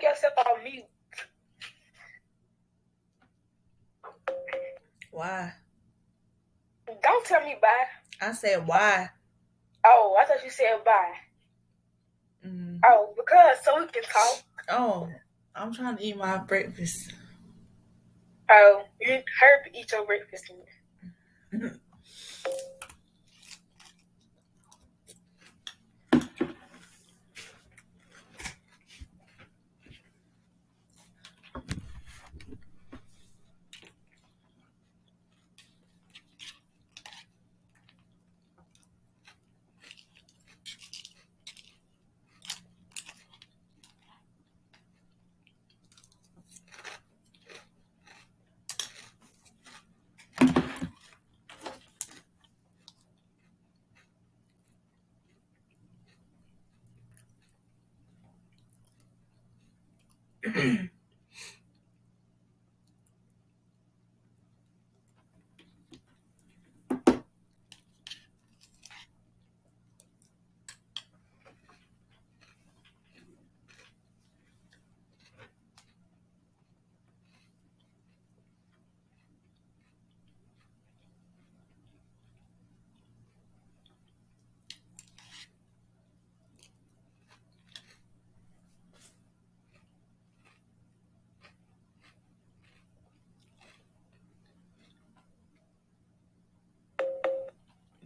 take yourself off mute. Why? Don't tell me bye. I said why. Oh, I thought you said bye. Mm. Oh, because so we can talk. Oh, I'm trying to eat my breakfast. Oh, you hurry to eat your breakfast.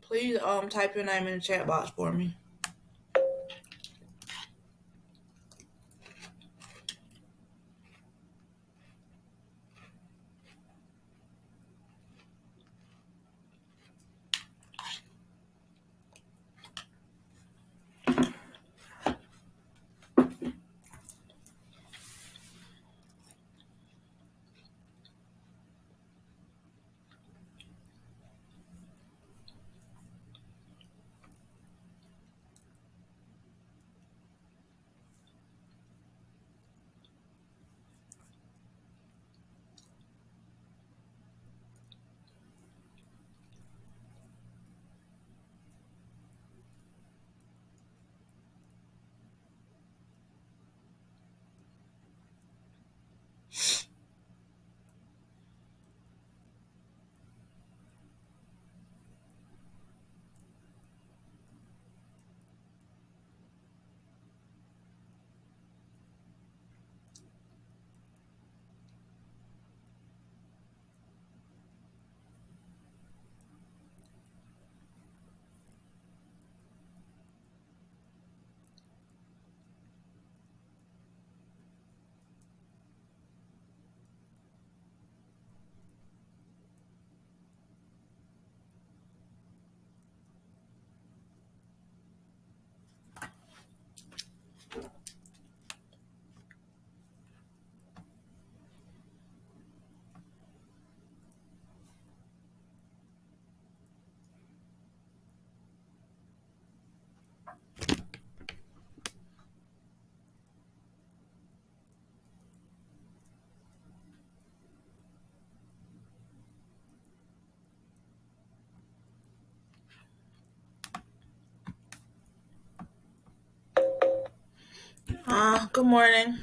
Please type your name in the chat box for me. Good morning.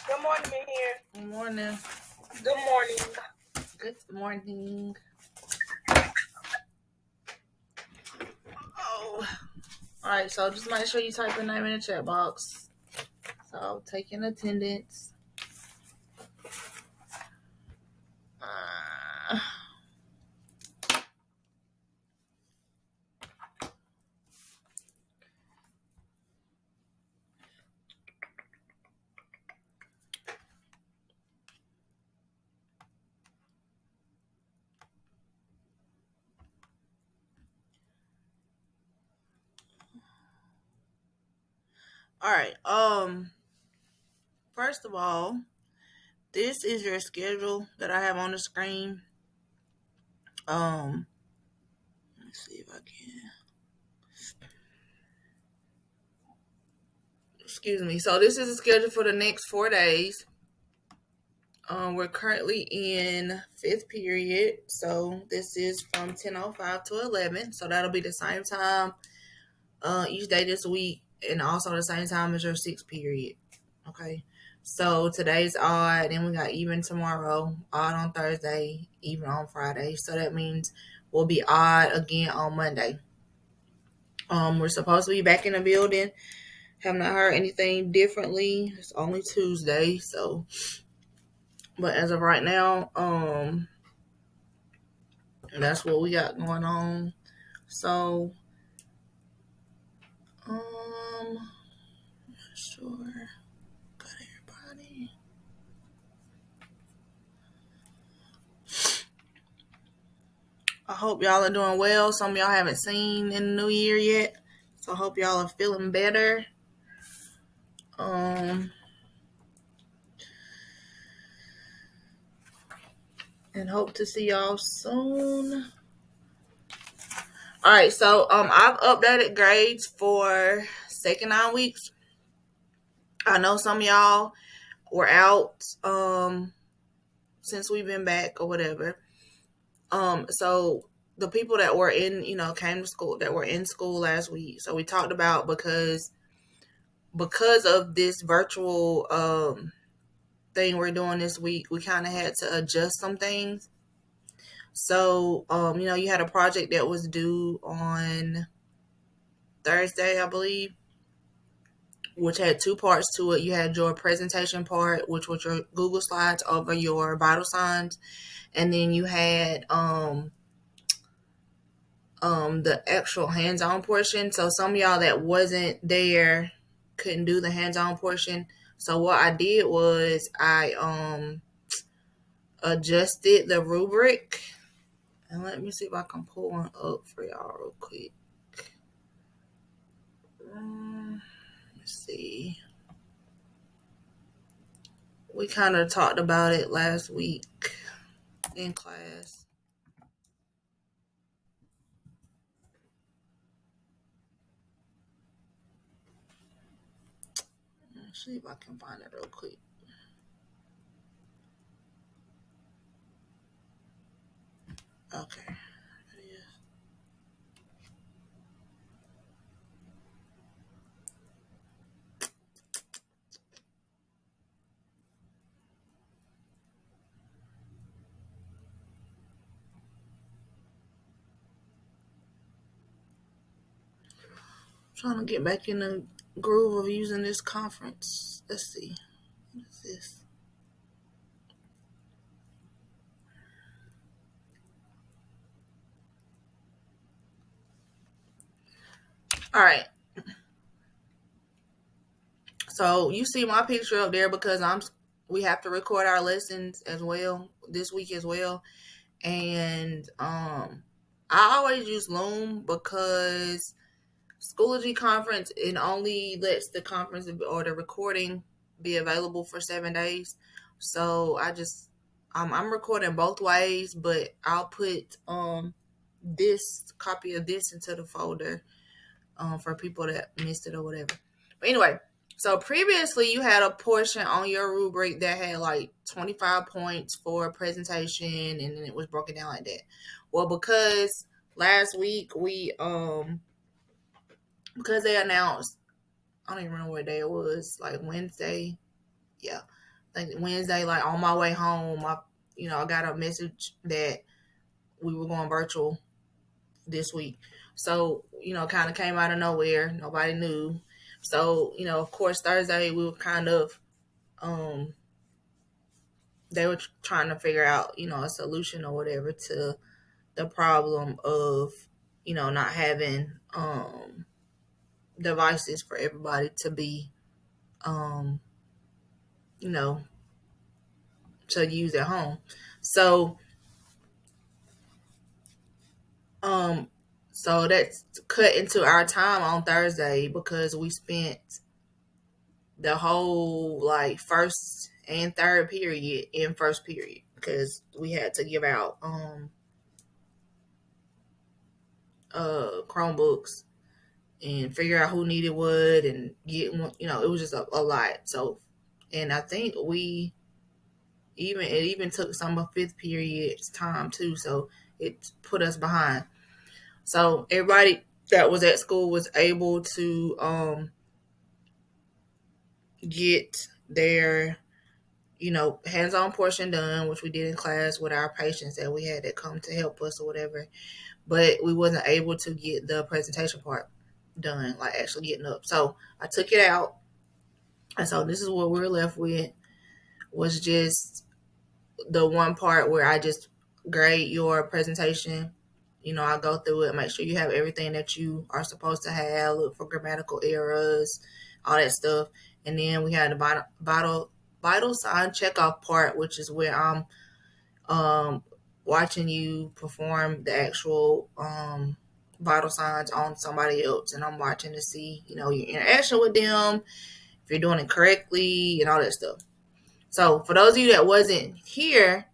Good morning, in here. Good morning. Good morning. Good morning. Oh. Alright, so just make sure you type your name in the chat box. So taking attendance. Alright, first of all, this is your schedule that I have on the screen. Let's see if I can. Excuse me. So this is a schedule for the next 4 days. We're currently in 5th period, so this is from 10:05 to 11. So that'll be the same time each day this week, and also the same time as your sixth period. Okay. So today's odd, then we got even tomorrow, odd on Thursday, even on Friday. So that means we'll be odd again on Monday. We're supposed to be back in the building. Have not heard anything differently. It's only Tuesday, so but as of right now, that's what we got going on. So, sure, got everybody. I hope y'all are doing well. Some of y'all haven't seen in the new year yet, so I hope y'all are feeling better. Um, and hope to see y'all soon. All right, so I've updated grades for second 9 weeks. I know some of y'all were out since we've been back or whatever. So the people that were in, came to school, that were in school last week. So we talked about because of this virtual thing we're doing this week, we kind of had to adjust some things. So, you had a project that was due on Thursday, I believe, which had two parts to it. You had your presentation part, which was your Google Slides over your vital signs, and then you had the actual hands-on portion. So some of y'all that wasn't there couldn't do the hands-on portion. So what I did was I adjusted the rubric. And let me see if I can pull one up for y'all real quick. Let's see. We kind of talked about it last week in class. Let's see if I can find it real quick. Okay. Trying to get back in the groove of using this conference. Let's see. What is this? All right. So you see my picture up there because we have to record our lessons as well this week as well. And I always use Loom because Schoology conference, it only lets the conference or the recording be available for 7 days. So I'm recording both ways, but I'll put this copy of this into the folder for people that missed it or whatever. But anyway, so previously you had a portion on your rubric that had like 25 points for a presentation, and then it was broken down like that. Well, because last week because they announced, I don't even remember what day it was, like Wednesday. Yeah. I think Wednesday, like on my way home, I got a message that we were going virtual this week. So, kind of came out of nowhere. Nobody knew. So, of course, Thursday we were kind of, they were trying to figure out, a solution or whatever to the problem of, not having devices for everybody to be, you know, to use at home. So, so that's cut into our time on Thursday because we spent the whole like first and third period in first period because we had to give out Chromebooks and figure out who needed what and get one. It was just a lot. So, and I think it even took some of fifth period's time too. So it put us behind. So everybody that was at school was able to get their hands-on portion done, which we did in class with our patients that we had that come to help us or whatever. But we wasn't able to get the presentation part done, like actually getting up. So I took it out, and so this is what we were left with, was just the one part where I just grade your presentation. I go through it, make sure you have everything that you are supposed to have, look for grammatical errors, all that stuff. And then we had the vital sign checkoff part, which is where I'm um, watching you perform the actual vital signs on somebody else, and I'm watching to see, your interaction with them, if you're doing it correctly, and all that stuff. So for those of you that wasn't here,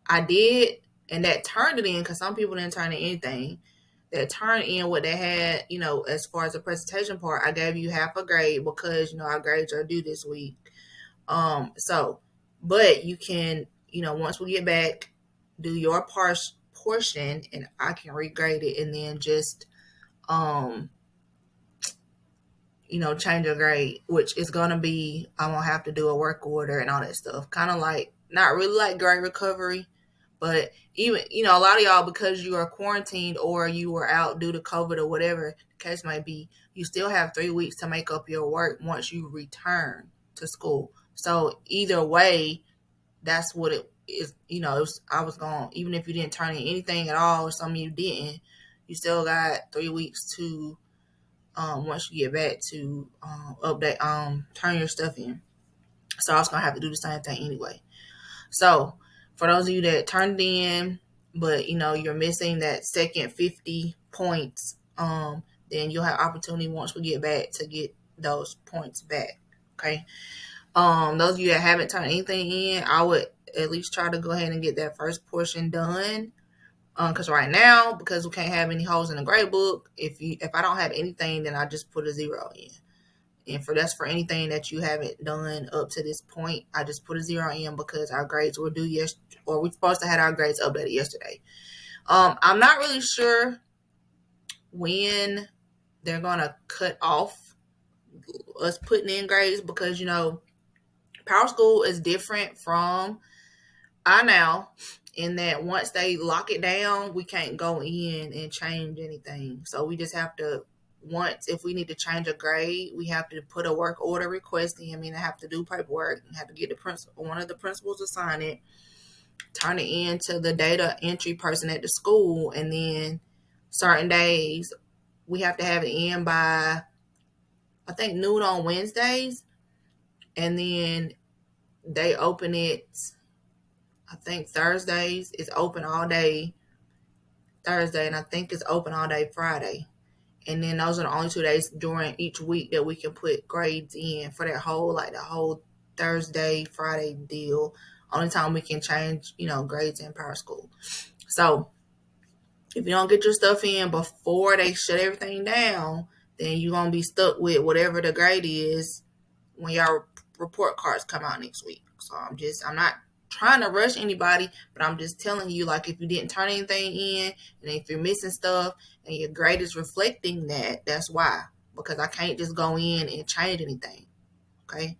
I did, and that turned it in because some people didn't turn in anything. That turned in what they had, as far as the presentation part. I gave you half a grade because our grades are due this week. So, but you can, once we get back, do your portion, and I can regrade it, and then just um change a grade, which is gonna be, I'm gonna have to do a work order and all that stuff. Kind of like, not really like grade recovery, but even, a lot of y'all, because you are quarantined or you were out due to COVID or whatever the case might be, you still have 3 weeks to make up your work once you return to school. So either way, that's what it is. I was going, even if you didn't turn in anything at all, or some of you didn't, you still got 3 weeks to once you get back to update turn your stuff in. So I was gonna have to do the same thing anyway. So for those of you that turned it in, but you're missing that second 50 points, then you'll have opportunity once we get back to get those points back. Okay. Those of you that haven't turned anything in, I would at least try to go ahead and get that first portion done. Because right now, because we can't have any holes in the grade book, if I don't have anything, then I just put a 0 in. And that's for anything that you haven't done up to this point. I just put a 0 in because our grades were due yesterday, or we're supposed to have our grades updated yesterday. I'm not really sure when they're gonna cut off us putting in grades, because Power School is different from iNow, in that once they lock it down, we can't go in and change anything. So we just have to, once, if we need to change a grade, we have to put a work order request in. I mean, I have to do paperwork, have to get one of the principals to sign it, turn it in to the data entry person at the school, and then certain days we have to have it in by, I think, noon on Wednesdays, and then they open it, I think Thursdays. It's open all day Thursday, and I think it's open all day Friday. And then those are the only 2 days during each week that we can put grades in for that whole, like the whole Thursday, Friday deal. Only time we can change, grades in Power School. So if you don't get your stuff in before they shut everything down, then you're going to be stuck with whatever the grade is when your report cards come out next week. So I'm not trying to rush anybody, but I'm just telling you, like, if you didn't turn anything in, and if you're missing stuff and your grade is reflecting that, that's why. Because I can't just go in and change anything. Okay.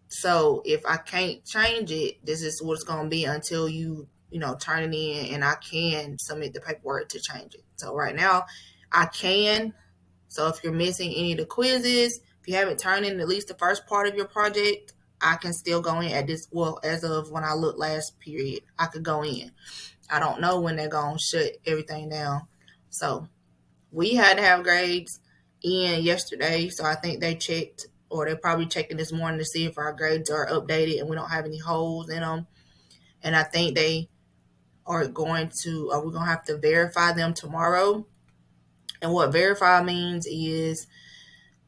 So if I can't change it, this is what it's gonna be until you turn it in, and I can submit the paperwork to change it. So right now I can. So if you're missing any of the quizzes, if you haven't turned in at least the first part of your project, I can still go in at this. Well, as of when I looked last period, I could go in. I don't know when they're going to shut everything down. So we had to have grades in yesterday. So I think they checked, or they're probably checking this morning to see if our grades are updated and we don't have any holes in them. And I think they are going to, we're going to have to verify them tomorrow. And what verify means is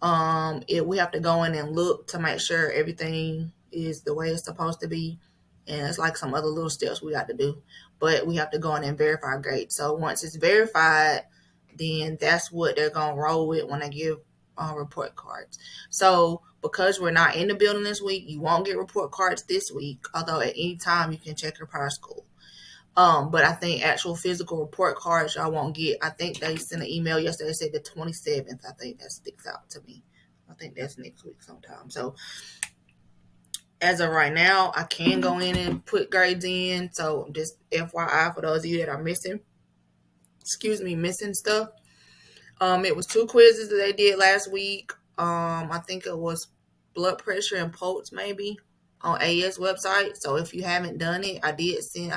we have to go in and look to make sure everything is the way it's supposed to be, and it's like some other little steps we got to do, but we have to go in and verify grades. So once it's verified, then that's what they're gonna roll with when they give report cards. So because we're not in the building this week, you won't get report cards this week, although at any time you can check your Power School. But I think actual physical report cards y'all won't get. I think they sent an email yesterday that said the 27th. I think that sticks out to me. I think that's next week sometime. So as of right now, I can go in and put grades in. So just FYI for those of you that are missing stuff. It was 2 quizzes that they did last week. I think it was blood pressure and pulse maybe on AS website. So if you haven't done it, I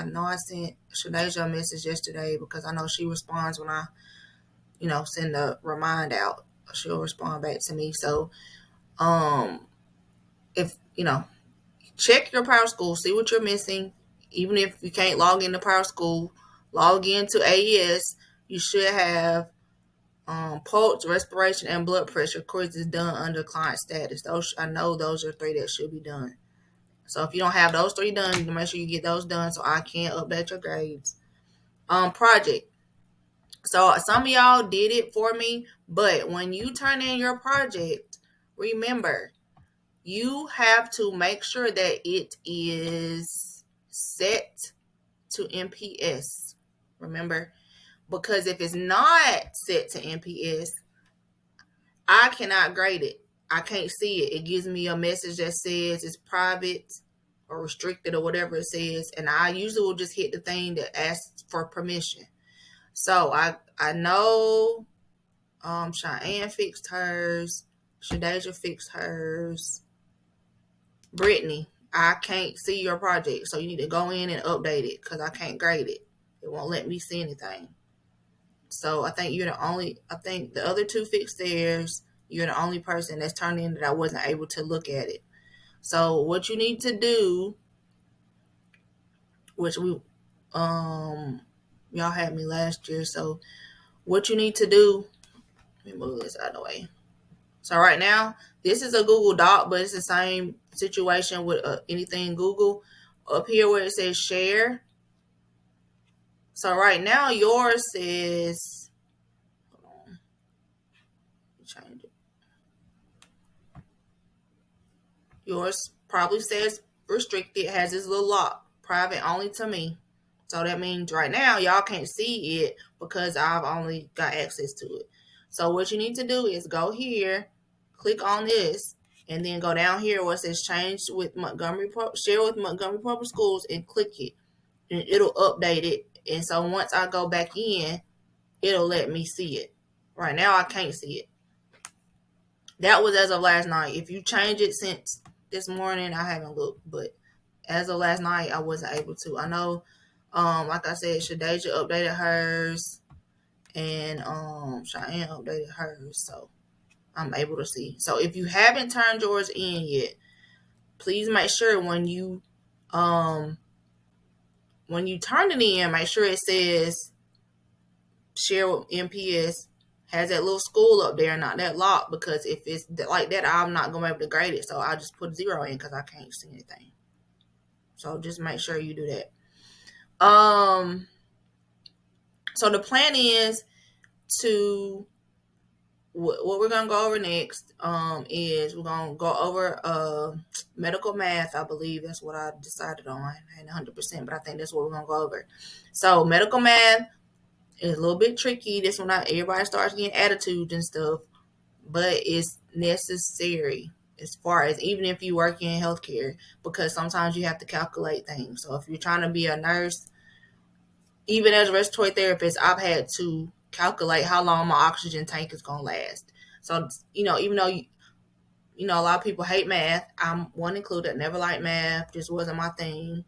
know I sent Shanasia a message yesterday because I know she responds when I, send a remind out. She'll respond back to me. So, if, check your Power School, see what you're missing. Even if you can't log into Power School, log into AES. You should have pulse, respiration, and blood pressure quizzes done under client status. I know those are 3 that should be done. So if you don't have those 3 done, you make sure you get those done so I can update your grades. Project. So some of y'all did it for me, but when you turn in your project, remember, you have to make sure that it is set to NPS. Remember, because if it's not set to NPS, I cannot grade it. I can't see it. It gives me a message that says it's private or restricted or whatever it says, and I usually will just hit the thing that asks for permission. So I know Cheyenne fixed hers, Shadeja fixed hers. Brittany, I can't see your project, so you need to go in and update it because I can't grade it. It won't let me see anything. So I think I think the other 2 fixed theirs. You're the only person that's turned in that I wasn't able to look at it. So what you need to do, which y'all had me last year. So what you need to do, let me move this out of the way. So right now, this is a Google Doc, but it's the same situation with anything Google. Up here where it says share. So right now, yours says, hold on, change it. Yours probably says restricted, has this little lock, private only to me. So that means right now, y'all can't see it because I've only got access to it. So what you need to do is go here, click on this, and then go down here where it says change with share with Montgomery Public Schools and click it. And it'll update it. And so once I go back in, it'll let me see it. Right now, I can't see it. That was as of last night. If you change it since this morning, I haven't looked. But as of last night, I wasn't able to. I know, like I said, Shadeja updated hers. And Cheyenne updated hers. So I'm able to see. So if you haven't turned yours in yet, please make sure when you turn it in, make sure it says share with NPS, has that little school up there, not that lock, because if it's like that, I'm not going to be able to grade it. So I just put 0 in because I can't see anything. So just make sure you do that. So the plan is to, what we're going to go over next is we're going to go over medical math. I believe that's what I decided on. I ain't 100%, but I think that's what we're going to go over. So medical math is a little bit tricky. This one, everybody starts getting attitudes and stuff, but it's necessary as far as even if you work in healthcare, because sometimes you have to calculate things. So if you're trying to be a nurse, even as a respiratory therapist, I've had to calculate how long my oxygen tank is going to last. So, even though, a lot of people hate math, I'm one included, never liked math, just wasn't my thing.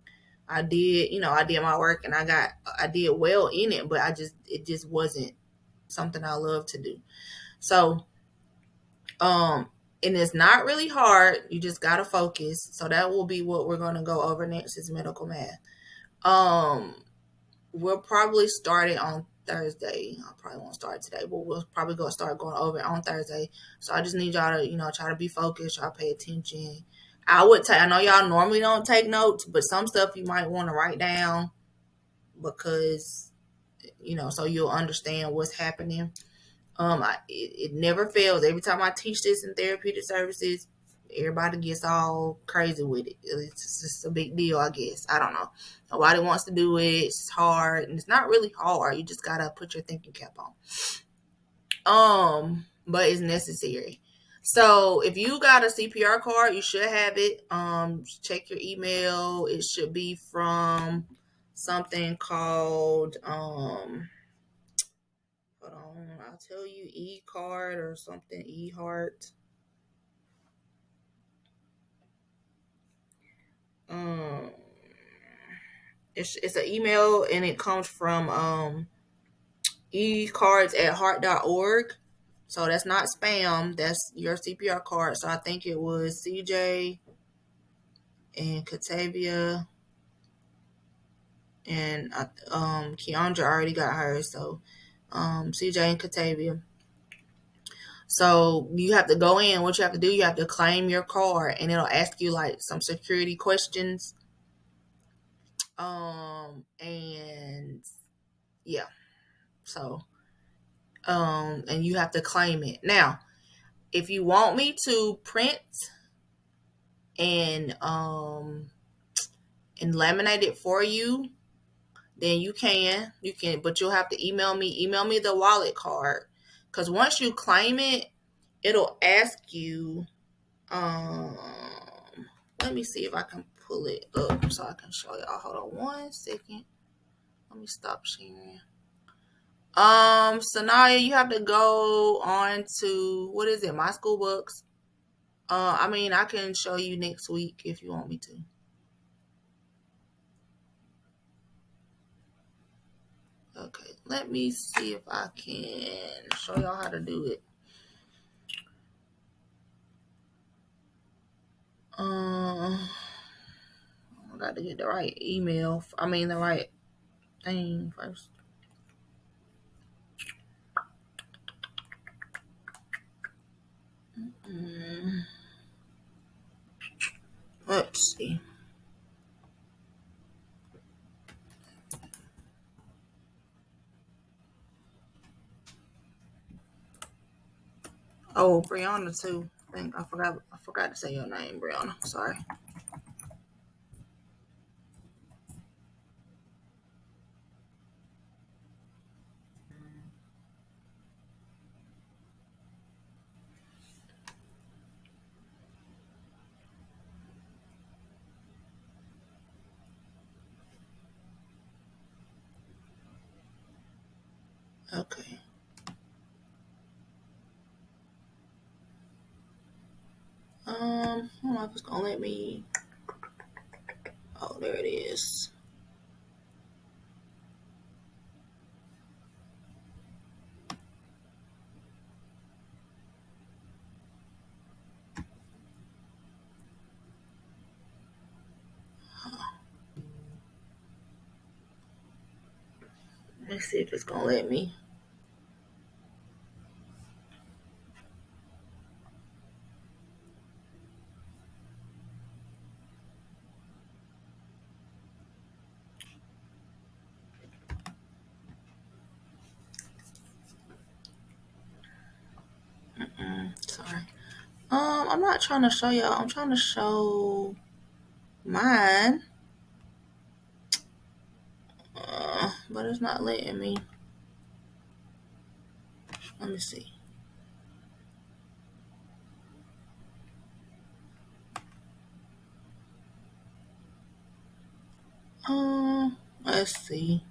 I did my work and I did well in it, but it just wasn't something I love to do. So, and it's not really hard. You just got to focus. So that will be what we're going to go over next is medical math. We'll probably start it on Thursday. I probably won't start today, but we'll probably start going over it on Thursday. So I just need y'all to, try to be focused, try to pay attention. I know y'all normally don't take notes, but some stuff you might want to write down because, so you'll understand what's happening. It never fails. Every time I teach this in therapeutic services, everybody gets all crazy with it. It's just a big deal, I guess. I don't know. Nobody wants to do it. It's hard, and it's not really hard. You just gotta put your thinking cap on. But it's necessary. So if you got a CPR card, you should have it. Check your email. It should be from something called hold on, I'll tell you, e-card or something, e-heart. Um it's an email, and it comes from ecards@heart.org. So that's not spam. That's your CPR card. So I think it was CJ and Katavia, and Keandra already got hers. So CJ and Katavia. So you have to go in. What you have to do, you have to claim your card, and it'll ask you like some security questions. And yeah, so and you have to claim it. Now, if you want me to print and laminate it for you, then you can. You can, but you'll have to email me. Email me the wallet card, because once you claim it, it'll ask you. Um, Let me see if I can pull it up so I can show y'all. Hold on 1 second. Let me stop sharing. Sanaya, you have to go on to, what is it? My School Books. I mean, I can show you next week if you want me to. Okay, let me see if I can show y'all how to do it. I got to get the right email. I mean, the right thing first. Let's see. Oh, Brianna too. I forgot to say your name, Brianna. Sorry. Okay. I don't know if it's gonna let me. Oh, there it is. Let's see if it's gonna let me. Sorry. I'm not trying to show y'all. I'm trying to show mine. But it's not letting me. Let me see. Let's see.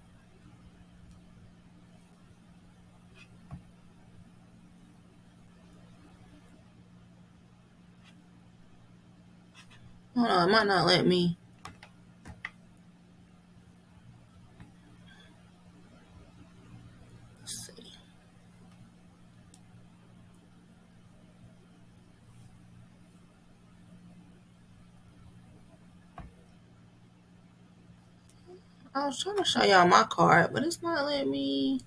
Hold on, it might not let me. Let's see. I was trying to show y'all my card, but it's not letting me.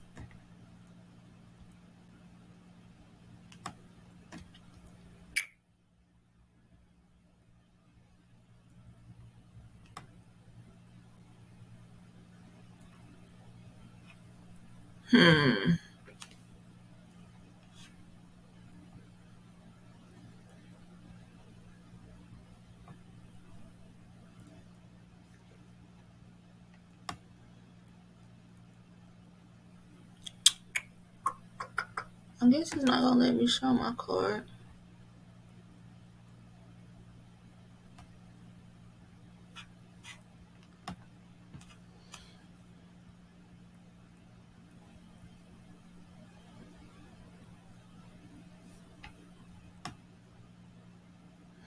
Hmm. I guess he's not gonna let me show my card.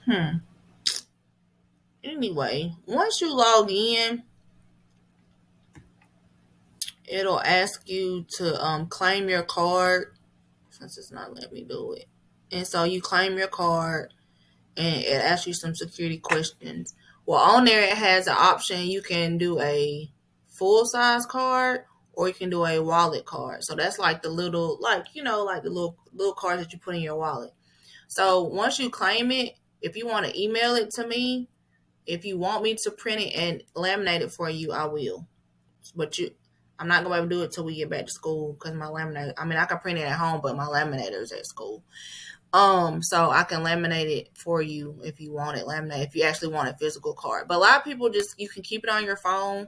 Hmm. Anyway, once you log in, it'll ask you to claim your card since it's not letting me do it. And so you claim your card and it asks you some security questions. Well, on there it has an option. You can do a full size card or you can do a wallet card. So that's like the little, like, like the little cards that you put in your wallet. So once you claim it, if you want to email it to me, if you want me to print it and laminate it for you, I will. But I'm not gonna be able to do it till we get back to school because my laminator. I mean, I can print it at home, but my laminator is at school. So I can laminate it for you if you want it laminated. If you actually want a physical card, but a lot of people you can keep it on your phone.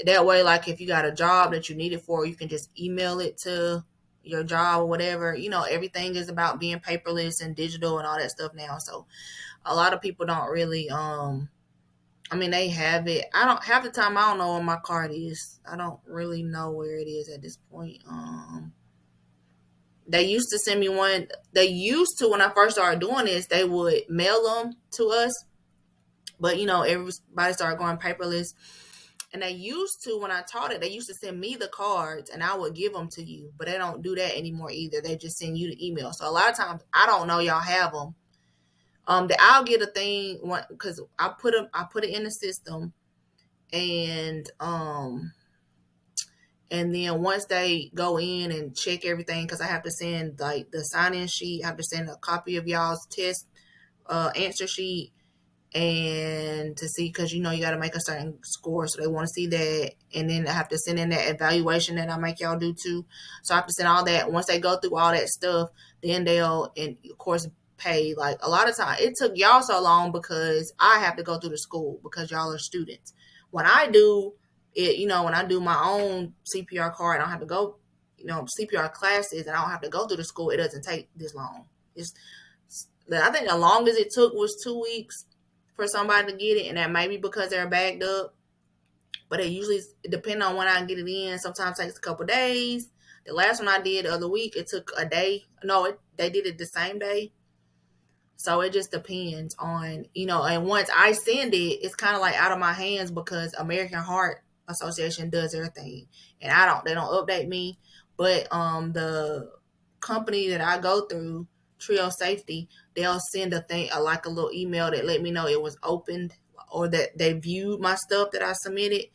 That way, like if you got a job that you need it for, you can just email it to your job or whatever. Everything is about being paperless and digital and all that stuff now. So a lot of people don't really I mean, they have it. I don't half the time. I don't know where my card is. I don't really know where it is at this point. They used to send me one. They used to when I first started doing this. They would mail them to us, but everybody started going paperless. And they used to when I taught it. They used to send me the cards, and I would give them to you. But they don't do that anymore either. They just send you the email. So a lot of times I don't know y'all have them. That I'll get a thing because I put them. I put it in the system and and then once they go in and check everything, because I have to send like the sign-in sheet, I have to send a copy of y'all's test answer sheet, and to see, because you got to make a certain score, so they want to see that, and then I have to send in that evaluation that I make y'all do too. So I have to send all that. Once they go through all that stuff, then they'll, and of course, pay. Like a lot of time, it took y'all so long because I have to go through the school because y'all are students. When I do it, when I do my own CPR card, I don't have to go, CPR classes, and I don't have to go through the school. It doesn't take this long. It's I think the longest it took was 2 weeks for somebody to get it, and that may be because they're bagged up. But it usually, depending on when I get it in, sometimes it takes a couple of days. The last one I did the other week, it took a day. No, they did it the same day. So it just depends on, and once I send it, it's kind of like out of my hands because American Heart Association does everything. And they don't update me. But the company that I go through, Trio Safety, they'll send a thing, like a little email that let me know it was opened or that they viewed my stuff that I submitted.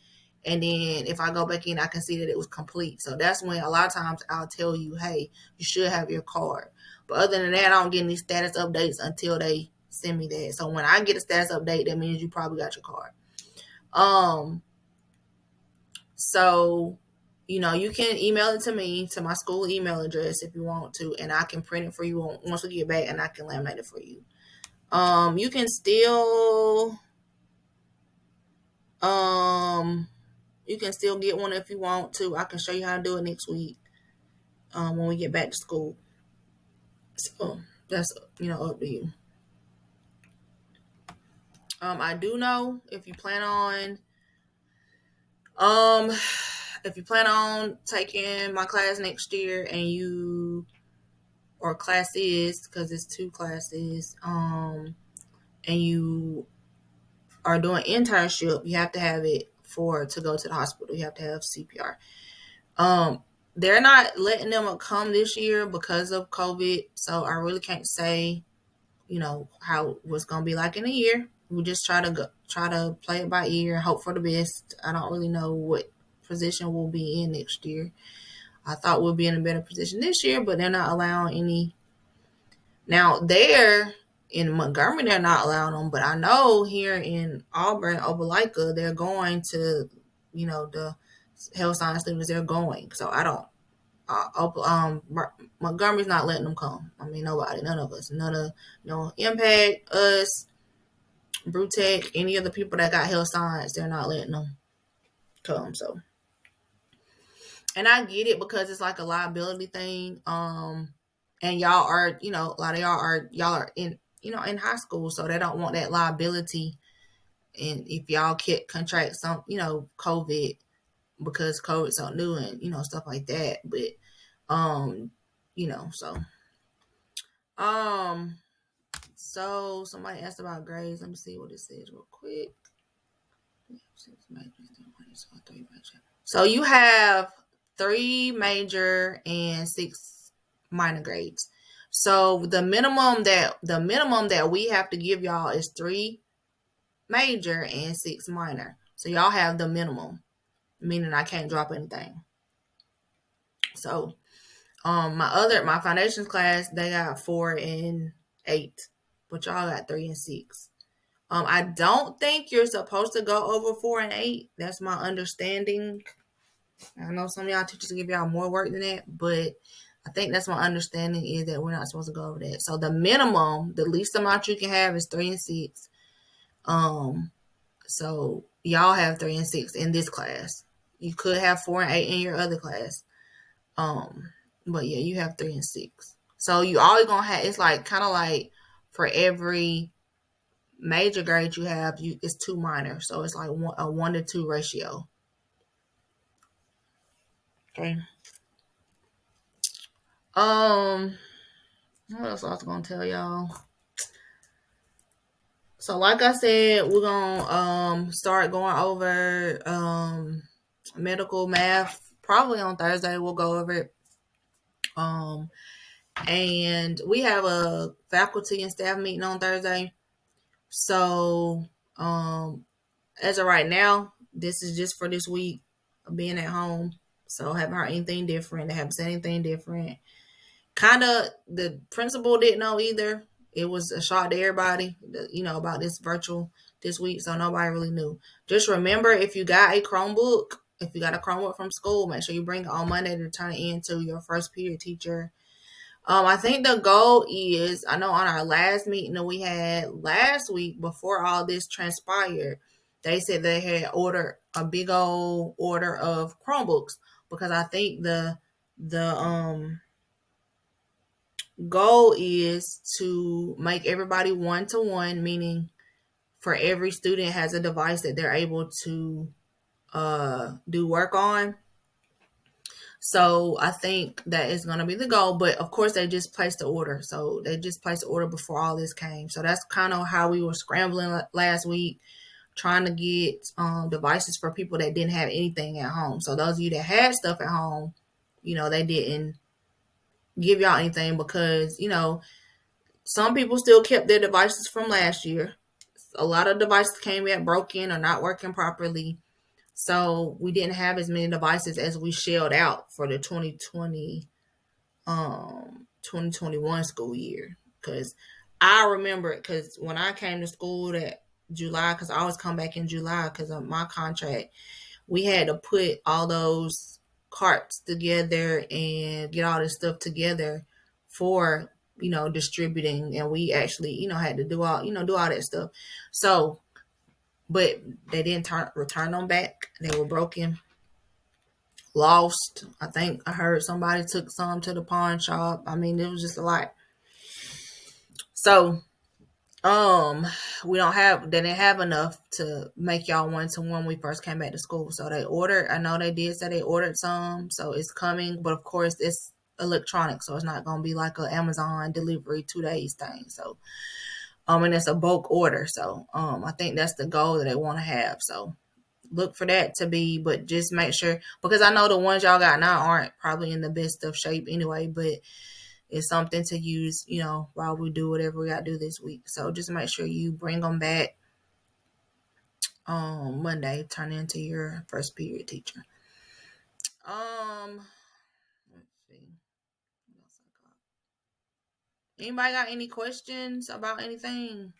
And then if I go back in, I can see that it was complete. So that's when a lot of times I'll tell you, hey, you should have your card. But other than that, I don't get any status updates until they send me that. So when I get a status update, that means you probably got your card. So, you can email it to me, to my school email address if you want to, and I can print it for you once we get back, and I can laminate it for you. You can still, um, get one if you want to. I can show you how to do it next week, when we get back to school. So that's, up to you. I do know um, if you plan on taking my class next year and or classes, because it's two classes, and you are doing internship, you have to have it to go to the hospital. You have to have CPR. They're not letting them come this year because of COVID. So I really can't say, how what's gonna be like in a year. We just try to play it by ear, hope for the best. I don't really know what position we'll be in next year. I thought we'll be in a better position this year, but they're not allowing any. Now there in Montgomery, they're not allowing them, but I know here in Auburn, Opelika, they're going to, the health science students. They're going. So I don't. Montgomery's not letting them come. I mean, nobody, none of us, none of Impact, us, Brutech, any of the people that got health science, they're not letting them come. So And I get it because it's like a liability thing. And y'all are, a lot of y'all are in, in high school, so they don't want that liability. And if y'all contract some, COVID, because COVID's so new and stuff like that. But um, so um, so somebody asked about grades. Let me see what it says real quick. So you have 3 major and 6 minor grades. So the minimum that we have to give y'all is 3 major and 6 minor. So y'all have the minimum, meaning I can't drop anything. So my foundations class, they got 4 and 8, but y'all got 3 and 6. I don't think you're supposed to go over 4 and 8. That's my understanding. I know some of y'all teachers give y'all more work than that, but I think that's my understanding, is that we're not supposed to go over that. So the minimum, the least amount you can have is 3 and 6. So y'all have 3 and 6 in this class. You could have 4 and 8 in your other class. But yeah, you have 3 and 6. So you always gonna have, it's like kind of like for every major grade you have, it's 2 minor. So it's like a 1-to-2 ratio. Okay. What else I was gonna tell y'all? So like I said, we're gonna start going over medical math probably on Thursday. We'll go over it. And we have a faculty and staff meeting on Thursday. So as of right now, this is just for this week of being at home. So haven't heard anything different. They haven't said anything different. Kind of the principal didn't know either. It was a shock to everybody, about this virtual this week. So nobody really knew. Just remember, if you got a Chromebook from school, make sure you bring it on Monday to turn it in to your first period teacher. I think the goal is, I know on our last meeting that we had last week before all this transpired, they said they had ordered a big old order of Chromebooks, because I think the goal is to make everybody 1-to-1, meaning for every student has a device that they're able to do work on. So I think that is going to be the goal. But of course, they just placed the order. So they just placed the order before all this came. So that's kind of how we were scrambling last week, trying to get devices for people that didn't have anything at home. So those of you that had stuff at home, they didn't give y'all anything because, some people still kept their devices from last year. A lot of devices came in broken or not working properly. So we didn't have as many devices as we shelled out for the 2021 school year. Because I remember it, because when I came to school that July, because I always come back in July because of my contract, we had to put all those carts together and get all this stuff together for distributing, and we actually had to do all that stuff. So but they didn't return them back. They were broken, lost. I think I heard somebody took some to the pawn shop. I mean, it was just a lot. So, they didn't have enough to make y'all 1-to-1 when we first came back to school. So they ordered, I know they did say they ordered some, so it's coming, but of course it's electronic, so it's not going to be like an Amazon delivery 2 days thing. So, and it's a bulk order. So, I think that's the goal that they want to have. So, look for that to be, but just make sure, because I know the ones y'all got now aren't probably in the best of shape anyway, but it's something to use, while we do whatever we got to do this week. So just make sure you bring them back on Monday, turn into your first period teacher. Let's see. What else I got? Anybody got any questions about anything?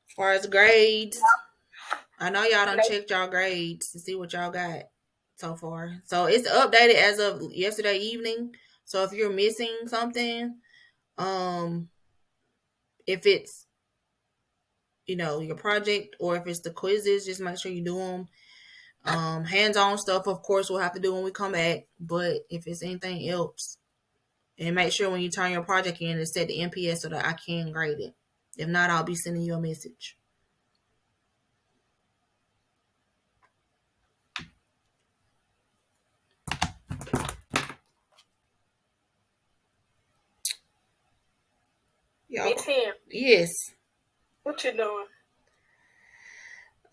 As far as grades, I know y'all done checked y'all grades to see what y'all got so far. So it's updated as of yesterday evening. So if you're missing something, um, if it's your project, or if it's the quizzes, just make sure you do them. Hands-on stuff, of course, we'll have to do when we come back. But if it's anything else, and make sure when you turn your project in to set the NPS so that I can grade it. If not, I'll be sending you a message. Y'all, Miss Him, yes. what you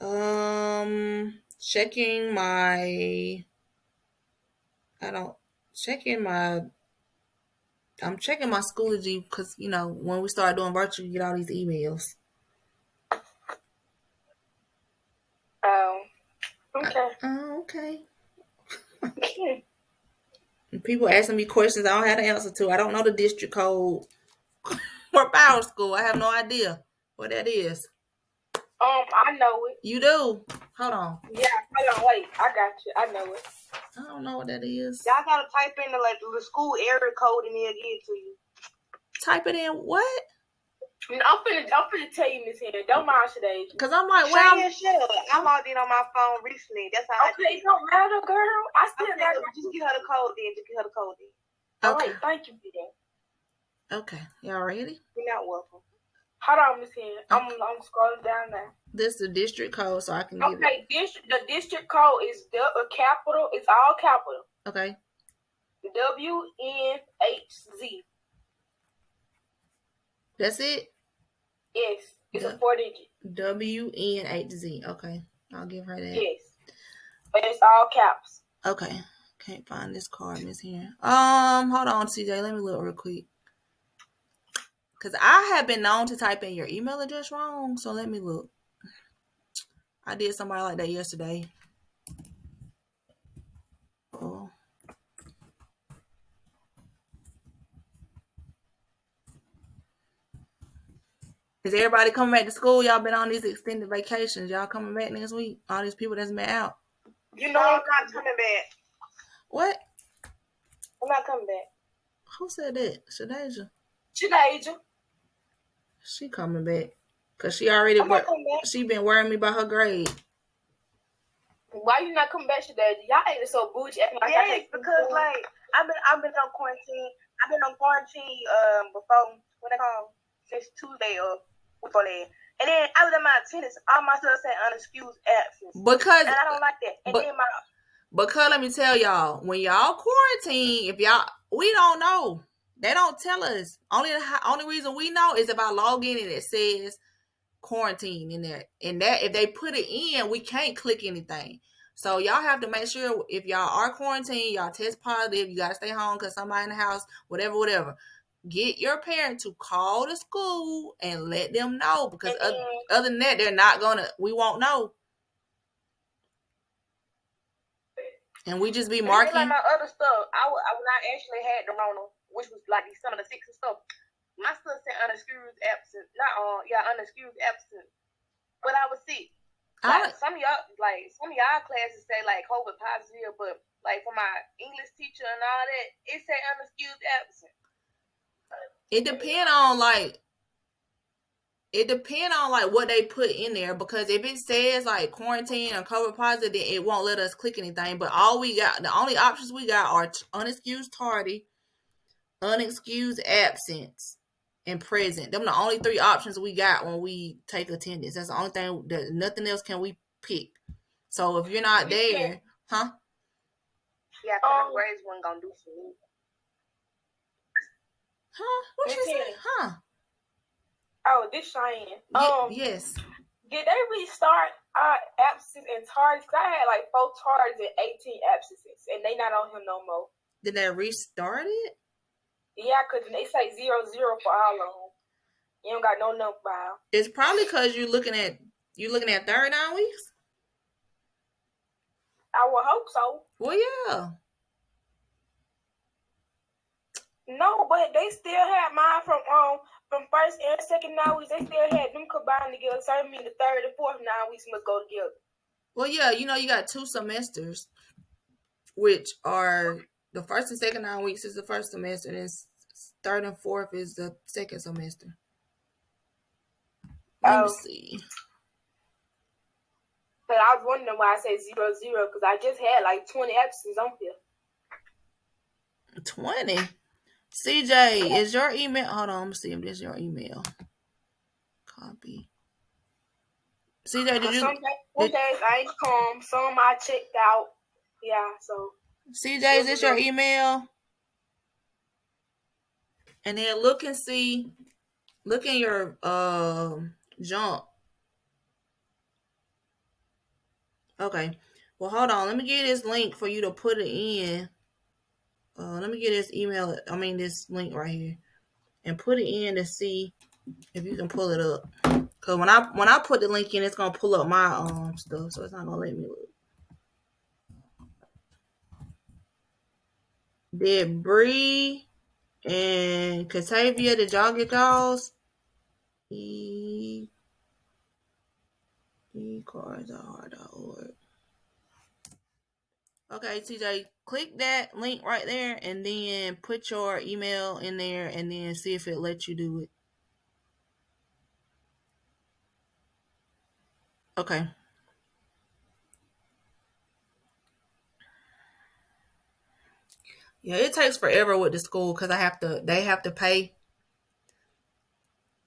doing? Checking my. I don't checking my. I'm checking my Schoology because when we start doing virtual, you get all these emails. Okay. Okay. People asking me questions I don't have the answer to. I don't know the district code for Power School. I have no idea what that is. I know it. You do? Hold on. Yeah, hold on, wait. I got you. I know it. I don't know what that is. Y'all gotta type in the school area code and they'll give it to you. Type it in what? I'm finna tell you, Miss Henry. Don't mind today. Cause I'm like, well, I'm logged in on my phone recently. That's how I okay, it don't matter, girl. I still got it. Just get her the code then. Just get her the code then. Okay. All right, thank you, Peter. Okay, y'all ready? You're not welcome. Hold on, Miss Henry. I'm scrolling down now. This is the district code, so I can get it. Okay, the district code is capital. It's all capital. Okay. WNHZ. That's it? Yes. It's a 4-digit. WNHZ. Okay. I'll give her that. Yes. But it's all caps. Okay. Can't find this card, Miss here. Hold on, CJ. Let me look real quick. Because I have been known to type in your email address wrong. So let me look. I did somebody like that yesterday. Oh. Is everybody coming back to school? Y'all been on these extended vacations. Y'all coming back next week? All these people that's been out. You know I'm not coming back. What? I'm not coming back. Who said that? Shadasia. She coming back. Because she already she been worrying me about her grade. Why you not coming back today? Y'all ain't so bougie. Yes, because like I've been on quarantine. I've been on quarantine before when they come since Tuesday or before that. And then I was in my attendance, all my stuff said unexcused absence. Because and I don't like that. And then because let me tell y'all, when y'all quarantine, we don't know. They don't tell us. Only reason we know is if I log in and it says quarantine in there. And that if they put it in, we can't click anything. So y'all have to make sure if y'all are quarantined, y'all test positive, you gotta stay home because somebody in the house, whatever. Get your parent to call the school and let them know because other than that, we won't know. And we just be marking. Like my other stuff, I actually had the Rona, which was like some of the 6 and stuff. My stuff said unexcused absence, unexcused absence. But I was sick. Like some of y'all classes say like COVID positive, but like for my English teacher and all that, it say unexcused absence. It depends on what they put in there, because if it says like quarantine or COVID positive, then it won't let us click anything. But the only options we got are unexcused tardy, unexcused absence, and present. Them the only 3 options we got when we take attendance. That's the only thing. Nothing else can we pick. So if you're not there, huh? Yeah, because grades wasn't gonna do for me. Huh? What you say? Huh? Oh, this Cheyenne. Yes. Did they restart absences and tardies? Because I had like 4 tardies and 18 absences, and they not on here no more. Did they restart it? Yeah, because they say 0-0 for all of them. You don't got no number file. It's probably because you're looking at 39 weeks. I would hope so. Well, yeah. No, but they still had mine from first and second 9 weeks. They still had them combined together. So I mean the third and fourth 9 weeks must go together. Well, yeah, you got 2 semesters, which are the first and second 9 weeks is the first semester, and then third and fourth is the second semester. Let me see. But I was wondering why I said 0, 0, because I just had like 20 absences on here. 20? CJ, is your email? Hold on, let me see if this is your email. Copy. CJ, did you? Some days I ain't come. Some I checked out. Yeah, so. CJ, is this your email? And then look and see. Look in your junk. Okay. Well, hold on. Let me get this link for you to put it in. Let me get this email. I mean, this link right here, and put it in to see if you can pull it up. Cause when I put the link in, it's gonna pull up my stuff, so it's not gonna let me look. Did Bree and Catavia, did y'all get y'all's? eCarsR.org. Okay, TJ, click that link right there and then put your email in there and then see if it lets you do it. Okay. Yeah, it takes forever with the school because they have to pay.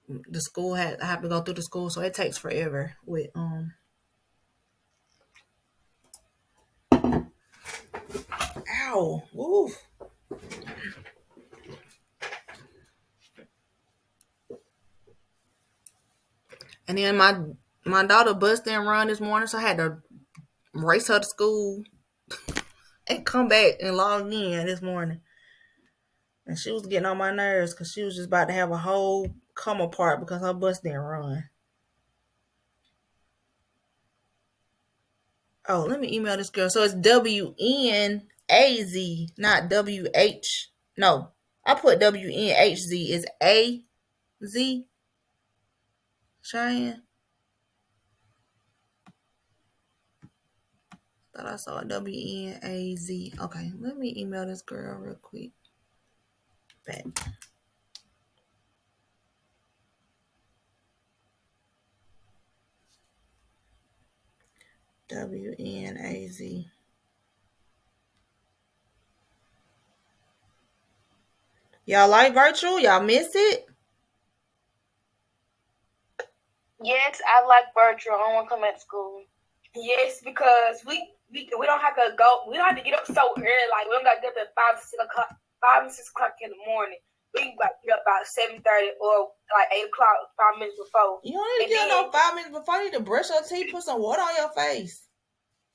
The school I have to go through the school, so it takes forever with Ow. Oof. And then my daughter bust and run this morning, so I had to race her to school and come back and log in this morning. And she was getting on my nerves because she was just about to have a whole come apart because her bus didn't run. Oh, let me email this girl. So it's WNAZ, not WH. No, I put WNHZ. It's AZ. Cheyenne. Thought I saw WNAZ. Okay, let me email this girl real quick. Back. WNAZ. Y'all like virtual? Y'all miss it? Yes, I like virtual. I don't want to come back to school. Yes, because we don't have to go. We don't have to get up so early. Like we don't got to get up at 5 and 6 o'clock in the morning. We can get up about 7:30 or like 8 o'clock, 5 minutes before. You don't need to get up 5 minutes before. You need to brush your teeth, put some water on your face.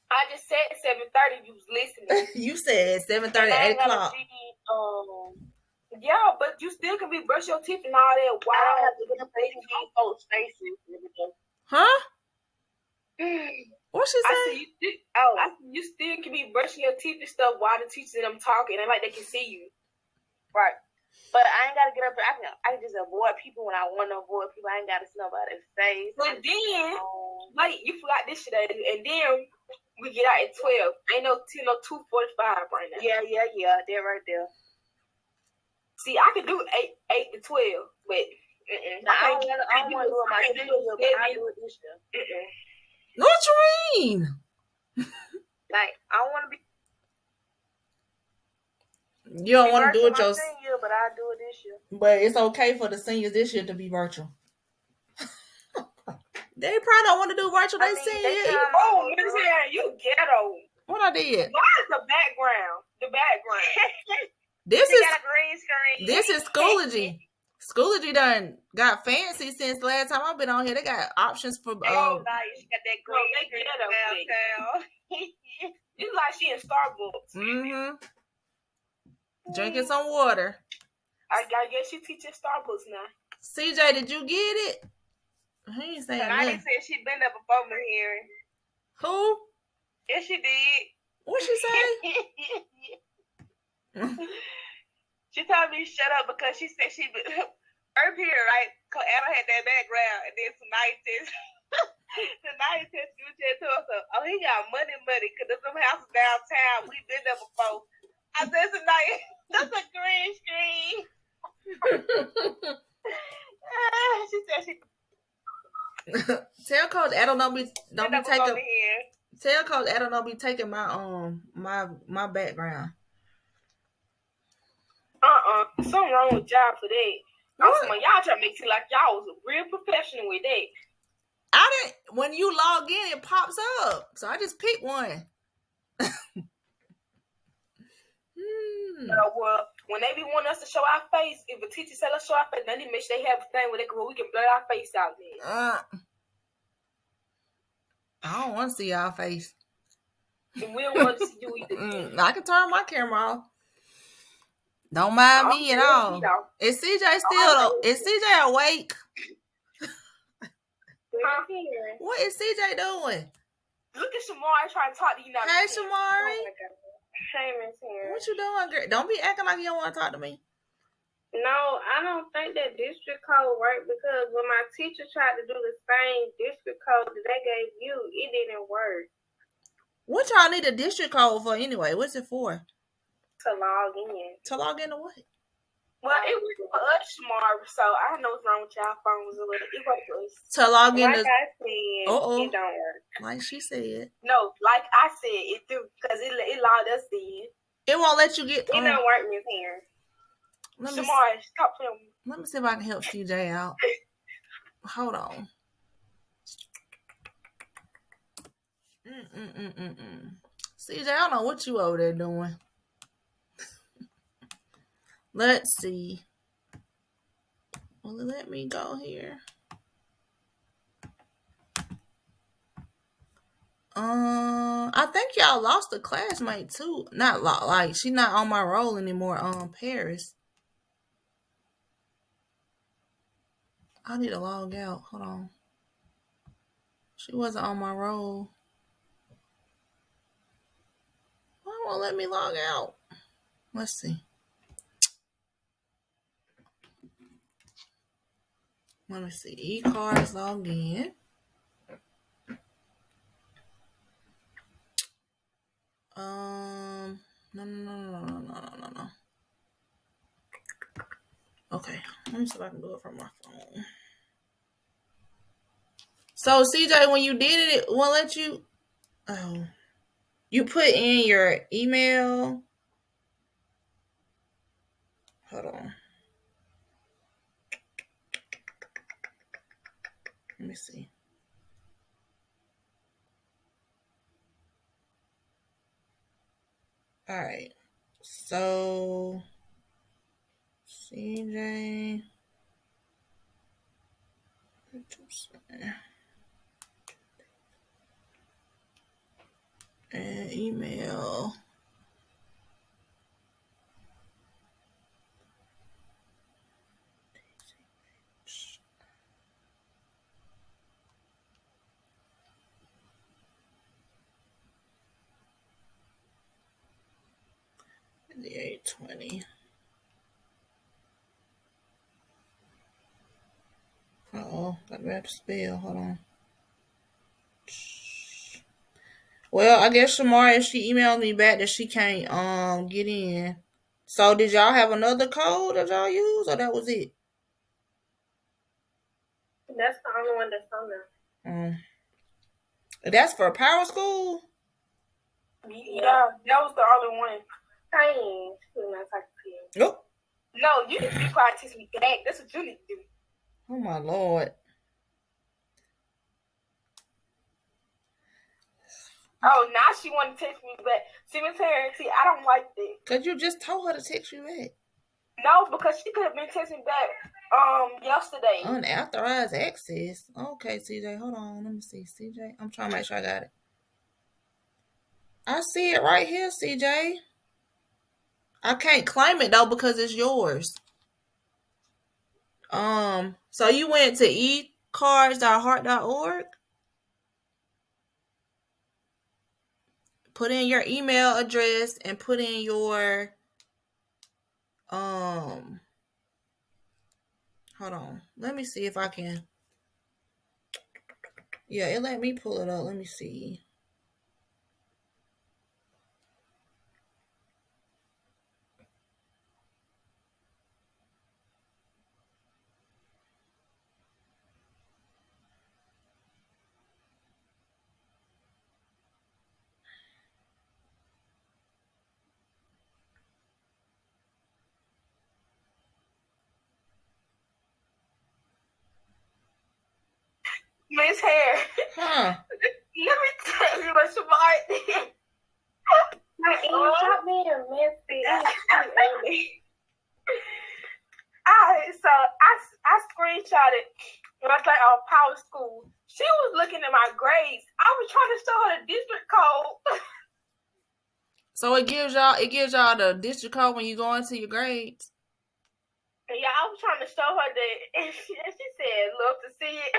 I just said 7:30. You was listening. You said 7:30, 8 o'clock. Yeah, but you still can be brush your teeth and all that. Why I have to get up and see folks' faces every day. Huh? What she say? You still can be brushing your teeth and stuff while the teacher them talking, and like they can see you. Right. But I ain't gotta get up. I can just avoid people when I want to avoid people. I ain't gotta see nobody's face. But then, like you forgot this shit, and then we get out at 12. Ain't no 10 or 2:45 right now. Yeah. They're right there. See, I could do 8 to 12, but I don't want to do it my senior year, but I do it this year. What you mean? Like I don't want to be. You don't want to do it your senior year, but I do it this year. But it's okay for the seniors this year to be virtual. They probably don't want to do virtual. They senior year. Oh, Miss Harry, you ghetto. What I did? Why is the background? This got a green screen. This is Schoology. Schoology done got fancy since the last time I've been on here. They got options for. Nice. Got that green screen downtown. It's like she in Starbucks. Mm-hmm. Drinking some water. I guess she teaching Starbucks now. CJ, did you get it? He ain't saying nothing. Said she been there before me here. Who? Yes, she did. What she say? She told me to shut up because she said she up here, right? Cause Anna had that background, and then tonight you just told her, oh, he got money, cause there's some houses downtown. We been there before. I said tonight, that's a green screen. She said she. Tell Coach Adam don't be taking. Tell Coach Adam don't be taking my background. Something wrong with y'all for that. Y'all trying to make it seem like y'all was a real professional with that. I didn't. When you log in, it pops up, so I just picked one. Well, when they be wanting us to show our face, if a teacher tell us show our face, they need to make sure they have a thing where we can blur our face out there. I don't want to see y'all face. And we don't want to see you either. I can turn my camera off. Don't mind me at all. Is CJ still? Is CJ awake? What is CJ doing? Look at Shamari trying to talk to you now. Hey, Shamari. Hey, Miss Henry. What you doing, girl? Don't be acting like you don't want to talk to me. No, I don't think that district code worked because when my teacher tried to do the same district code that they gave you, it didn't work. What y'all need a district code for anyway? What's it for? To log in. To log into what? Well, it was for us, Shamari, so I don't know what's wrong with y'all phones. It worked for us. To log in. Like I said, it don't work. Like she said. No, like I said, it do because it logged us in. It won't let you get. It don't work, Miss Henry. Shamari, stop playing. Let me see if I can help CJ out. Hold on. CJ, I don't know what you over there doing. Let's see. Well, let me go here. I think y'all lost a classmate too. Not like she's not on my roll anymore. Paris. I need to log out. Hold on. She wasn't on my roll. Why won't let me log out? Let's see. Let me see. E-cards log in. No. Okay. Let me see if I can do it from my phone. So CJ, when you did it won't let you. Oh, you put in your email. Hold on. Let me see. All right. So CJ. And email. The 820. Uh-oh, got to have to spell. Hold on. Well, I guess Shamari, if she emailed me back that she can't get in. So did y'all have another code that y'all use, or that was it? That's the only one that's on there. That's for Power School? Yeah, that was the other one. Nope. No, you need to be quiet and teach me back. That's what you need to do. Oh my Lord. Oh, now she want to text me back. See, I don't like that. Because you just told her to text you back. No, because she could have been texting back yesterday. Unauthorized access. Okay, CJ, hold on. Let me see. CJ, I'm trying to make sure I got it. I see it right here, CJ. I can't claim it though because it's yours. So you went to ecards.heart.org. Put in your email address and put in your hold on. Let me see if I can. Yeah, it let me pull it up. Let me see. Miss Hair. Huh. Let me tell you what smart did. Stop being messy. It's too early. So I screenshotted when I was like on Power School. She was looking at my grades. I was trying to show her the district code. So it gives y'all the district code when you go into your grades. Yeah, I was trying to show her that, and she said, "Love to see it."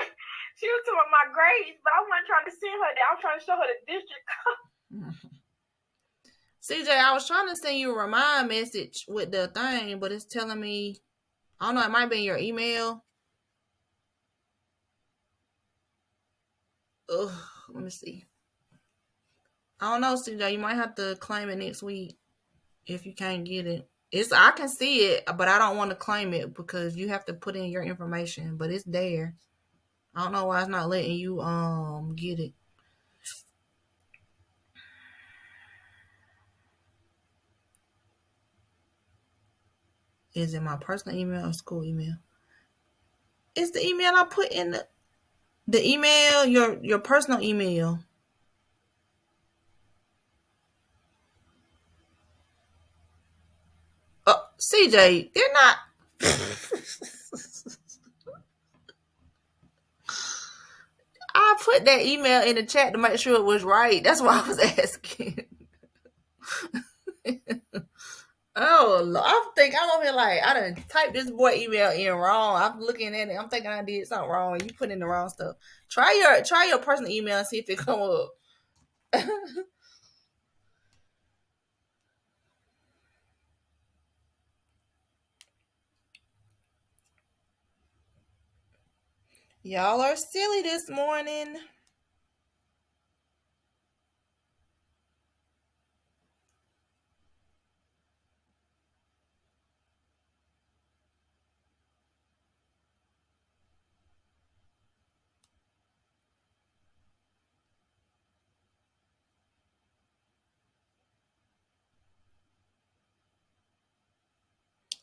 She was talking about my grades, but I wasn't trying to send her that. I was trying to show her the district code. CJ, I was trying to send you a remind message with the thing, but it's telling me, I don't know, it might be in your email. Ugh, let me see. I don't know, CJ. You might have to claim it next week if you can't get it. I can see it, but I don't want to claim it because you have to put in your information. But it's there. I don't know why it's not letting you get it. Is it my personal email or school email? It's the email I put in the email, your personal email. CJ, they're not. I put that email in the chat to make sure it was right. That's why I was asking. Oh, I'm over here like I done typed this boy email in wrong. I'm looking at it. I'm thinking I did something wrong. You put in the wrong stuff. Try your personal email and see if it come up. Y'all are silly this morning.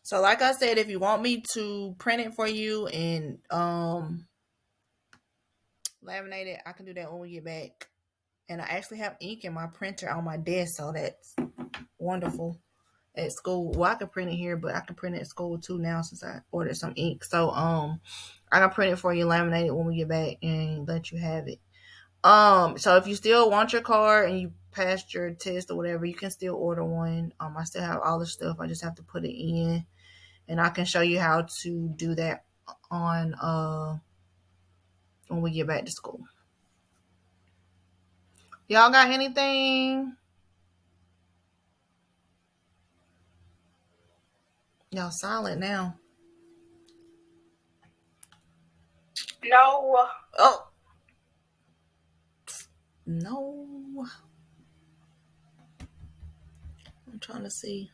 So like I said, if you want me to print it for you and laminate it, I can do that when we get back. And I actually have ink in my printer on my desk, so that's wonderful. At school, well, I can print it here, but I can print it at school too now since I ordered some ink. So I can print it for you, laminate it when we get back, and let you have it. So if you still want your card and you passed your test or whatever, you can still order one. I still have all the stuff. I just have to put it in, and I can show you how to do that on when we get back to school. Y'all got anything? Y'all silent now. No. Oh. No. I'm trying to see.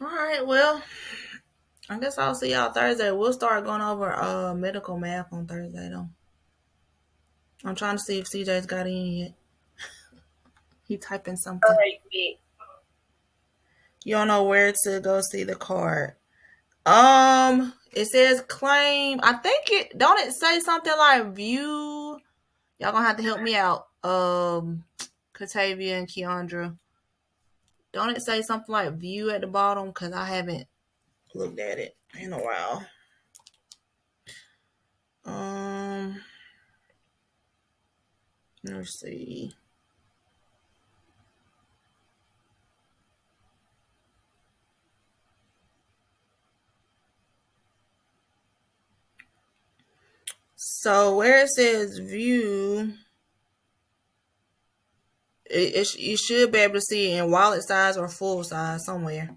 All right, well, I guess I'll see y'all Thursday. We'll start going over medical math on Thursday though. I'm trying to see if CJ's got in yet. He typing something. All right, yeah. You don't know where to go see the card. It says claim. I think don't it say something like view? Y'all gonna have to help me out. Catavia and Keandra. Don't it say something like view at the bottom? Because I haven't looked at it in a while. Let's see. So where it says view, you should be able to see it in wallet size or full size somewhere.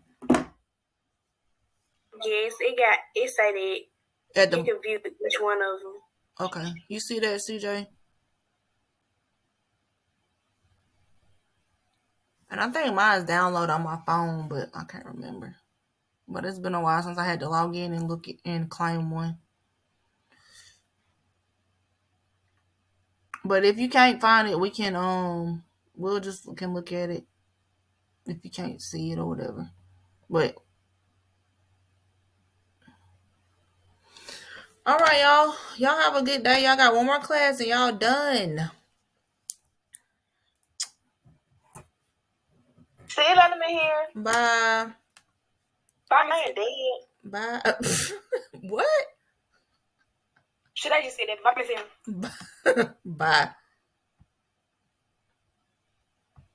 Yes, it say that you can view each one of them. Okay, you see that, CJ? And I think mine's downloaded on my phone, but I can't remember. But it's been a while since I had to log in and look and claim one. But if you can't find it, we can we'll just can look at it if you can't see it or whatever. But all right, y'all. Y'all have a good day. Y'all got one more class and y'all done. See you later, man here. Bye. Bye, man. Dead. Bye. What? Should I just say that? Bye, Miss Em. Bye.